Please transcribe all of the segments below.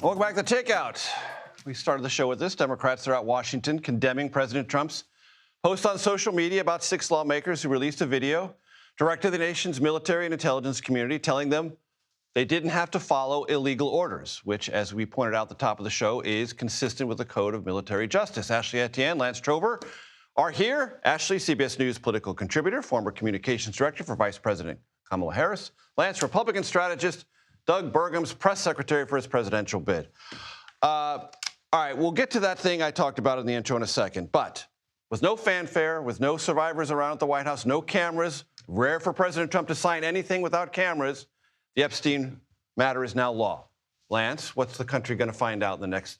Welcome back to Takeout. We started the show with this. Democrats throughout Washington condemning President Trump's post on social media about 6 lawmakers who released a video directed to the nation's military and intelligence community, telling them they didn't have to follow illegal orders, which, as we pointed out at the top of the show, is consistent with the code of military justice. Ashley, Etienne, Lance Trover are here. Ashley, CBS News political contributor, former communications director for Vice President Kamala Harris. Lance, Republican strategist. Doug Burgum's press secretary for his presidential bid. All right, we'll get to that thing I talked about in the intro in a second. But with no fanfare, with no survivors around at the White House, no cameras, rare for President Trump to sign anything without cameras, the Epstein matter is now law. Lance, what's the country going to find out in the next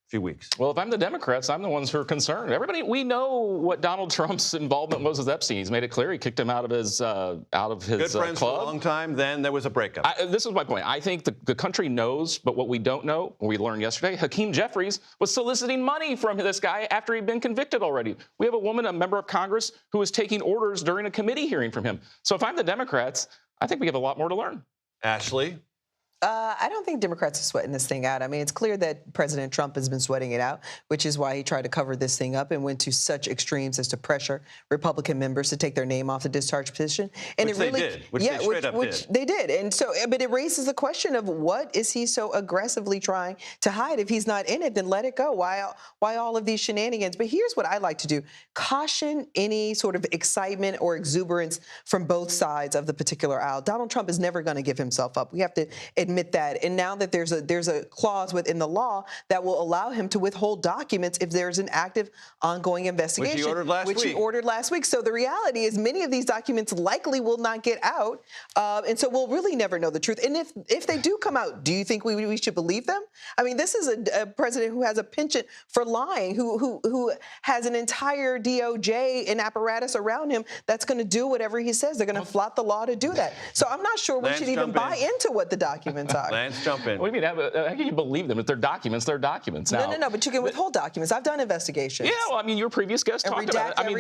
few weeks? Well, if I'm the Democrats, I'm the ones who are concerned. Everybody, we know what Donald Trump's involvement was with Epstein. He's made it clear. He kicked him out of his Good friends club for a long time. Then there was a breakup. This is my point. I think the country knows, but what we don't know, we learned yesterday, Hakeem Jeffries was soliciting money from this guy after he'd been convicted already. We have a woman, a member of Congress, who was taking orders during a committee hearing from him. So if I'm the Democrats, I think we have a lot more to learn. Ashley? I don't think Democrats are sweating this thing out. I mean, it's clear that President Trump has been sweating it out, which is why he tried to cover this thing up and went to such extremes as to pressure Republican members to take their name off the discharge petition. And which they did. Which they straight up did. They did. And so, but it raises the question of what is he so aggressively trying to hide? If he's not in it, then let it go. Why all of these shenanigans? But here's what I like to do. Caution any sort of excitement or exuberance from both sides of the particular aisle. Donald Trump is never going to give himself up. We have to admit that. And now that there's a clause within the law that will allow him to withhold documents if there's an active ongoing investigation. Which he ordered last week. Which he ordered last week. So the reality is many of these documents likely will not get out. And so we'll really never know the truth. And if they do come out, do you think we should believe them? I mean, this is a president who has a penchant for lying, who has an entire DOJ and apparatus around him that's going to do whatever he says. They're going to flout the law to do that. So I'm not sure we should even buy into what the documents are. Lance, jump in. What do you mean? How can you believe them? If they're documents, they're documents. Now, No, but you can withhold documents. I've done investigations. Yeah, well, I mean, your previous guest talked about it. I mean,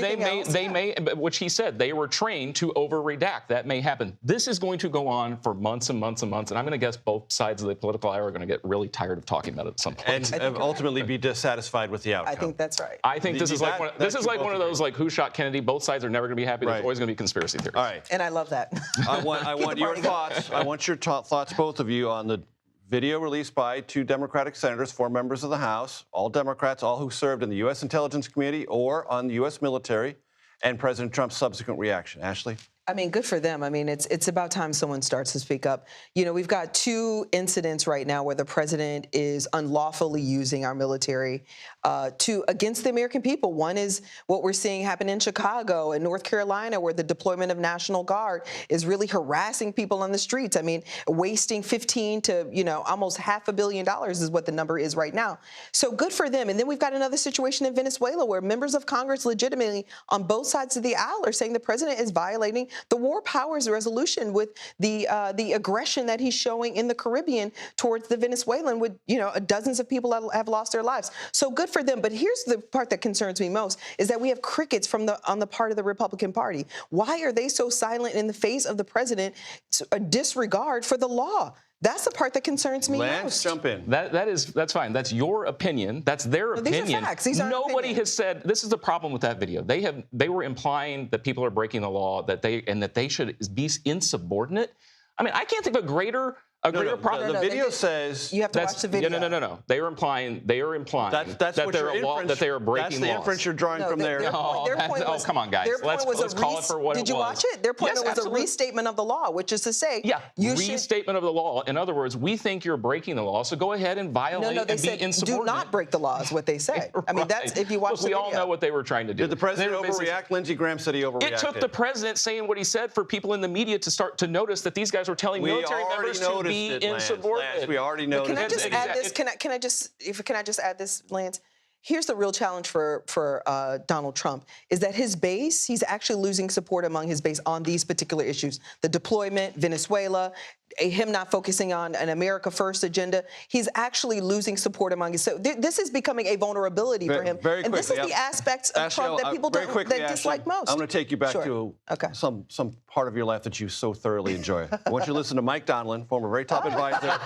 they may, which he said, they were trained to over-redact. That may happen. This is going to go on for months and months and months, and I'm going to guess both sides of the political aisle are going to get really tired of talking about it at some point. And ultimately be dissatisfied with the outcome. I think that's right. I think this is like one of those, like, who shot Kennedy? Both sides are never going to be happy. There's always going to be conspiracy theories. All right. And I love that. I want your thoughts. I want your thoughts, both of you, on the video released by 2 Democratic senators, 4 members of the House, all Democrats, all who served in the U.S. intelligence community or on the U.S. military, and President Trump's subsequent reaction. Ashley? I mean, good for them. I mean, it's about time someone starts to speak up. You know, we've got 2 incidents right now where the president is unlawfully using our military against the American people. One is what we're seeing happen in Chicago and North Carolina, where the deployment of National Guard is really harassing people on the streets. I mean, wasting $15 to, almost $500 million is what the number is right now. So good for them. And then we've got another situation in Venezuela where members of Congress legitimately on both sides of the aisle are saying the president is violating the War Powers Resolution with the aggression that he's showing in the Caribbean towards the Venezuelan, with dozens of people have lost their lives. So good for them. But here's the part that concerns me most, is that we have crickets on the part of the Republican Party. Why are they so silent in the face of the president's disregard for the law? That's the part that concerns me Lance, most. jump in. That's fine. That's your opinion. That's their opinion. These are facts. These aren't Nobody opinions. has said this is the problem with that video. They were implying that people are breaking the law, that they should be insubordinate. I mean, I can't think of a greater problem. The video says you have to watch the video. No. They are implying that they are breaking laws. That's the inference you're drawing from there. Come on, guys. Let's call it for what it was. Did you watch it? Their point was a restatement of the law, which is to say, restatement of the law. In other words, we think you're breaking the law, so go ahead and violate and be insubordinate. Do not break the law is what they said. I mean, that's if you watch the video. We all know what they were trying to do. Did the president overreact? Lindsey Graham said he overreacted. It took the president saying what he said for people in the media to start to notice that these guys were telling military members to be insubordinate. Lance, we already know. Can I just add this? Can I just add this, Lance? Here's the real challenge for Donald Trump, is that his base, he's actually losing support among his base on these particular issues. The deployment, Venezuela, him not focusing on an America First agenda, he's actually losing support among us. So this is becoming a vulnerability for him. Very and quickly, this is the aspects of Trump that people dislike most. I'm going to take you back Sure. to Okay. some part of your life that you so thoroughly enjoy. I want you to listen to Mike Donilon, former very top advisor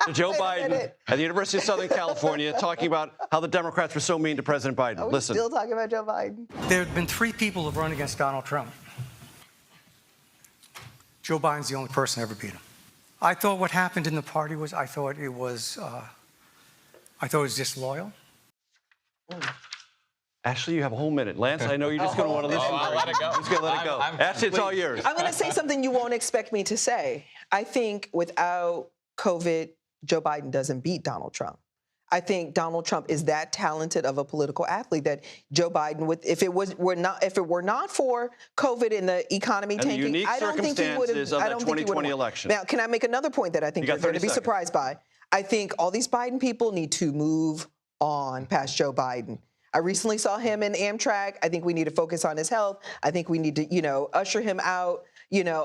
to Joe Biden at the University of Southern California, talking about how the Democrats were so mean to President Biden. Are we Listen. still talking about Joe Biden? There have been 3 people who have run against Donald Trump. Joe Biden's the only person who ever beat him. I thought what happened in the party was, I thought it was disloyal. Ashley, you have a whole minute. Lance, I know you're just going to want to listen. I'll let it go. Just going to let it go. Ashley, it's all yours. I'm going to say something you won't expect me to say. I think without COVID, Joe Biden doesn't beat Donald Trump. I think Donald Trump is that talented of a political athlete that Joe Biden, if it were not for COVID and the economy And the tanking, unique I don't think he would have. circumstances of that 2020 election. Now, can I make another point that I think you're going to be surprised by? I think all these Biden people need to move on past Joe Biden. I recently saw him in Amtrak. I think we need to focus on his health. I think we need to, usher him out,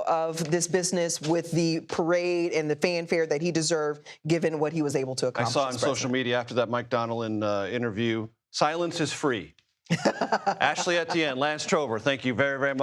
of this business with the parade and the fanfare that he deserved, given what he was able to accomplish. I saw on social media after that Mike Donilon interview, silence is free. Ashley Etienne, Lance Trover, thank you very, very much.